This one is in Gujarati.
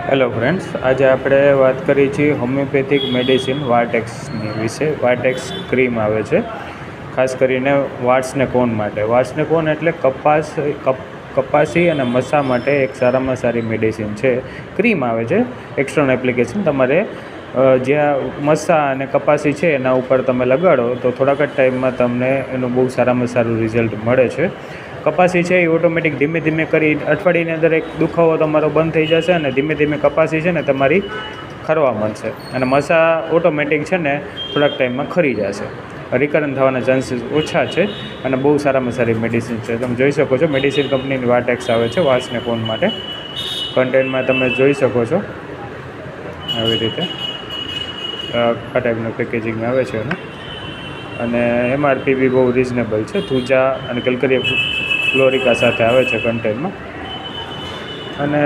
હેલો ફ્રેન્ડ્સ, આજે આપણે વાત કરી છીએ હોમિયોપેથિક મેડિસિન વાર્ટેક્સની વિશે. વાર્ટેક્સ ક્રીમ આવે છે ખાસ કરીને વાટ્સને કોન માટે. વાટ્સને કોન એટલે કપાસી અને મસા માટે એક સારામાં સારી મેડિસિન છે. ક્રીમ આવે છે એક્સટર્નલ એપ્લિકેશન. તમારે જ્યાં મસા અને કપાસી છે એના ઉપર તમે લગાડો તો થોડાક જ ટાઈમમાં તમને એનું બહુ સારામાં સારું રિઝલ્ટ મળે છે. કપાસી છે એ ઓટોમેટિક ધીમે ધીમે કરી અઠવાડિયાની અંદર એક દુખાવો તમારો બંધ થઈ જશે અને ધીમે ધીમે કપાસી છે ને તમારી ખરવા મળશે. અને મસા ઓટોમેટિક છે ને થોડાક ટાઈમમાં ખરી જશે. રિકરન્ટ થવાના ચાન્સીસ ઓછા છે અને બહુ સારામાં સારી મેડિસિન છે. તમે જોઈ શકો છો મેડિસિન કંપનીની વાર્ટેક્સ આવે છે વાટ્સને કોન માટે. કન્ટેન્ટમાં તમે જોઈ શકો છો આવી રીતે આ ટાઈપનું પેકેજિંગ આવે છે એનું. અને એમઆરપી બી બહુ રિઝનેબલ છે. થૂજા અને કલકરિયા ફ્લોરિકા સાથે આવે છે કન્ટેન્ટમાં. અને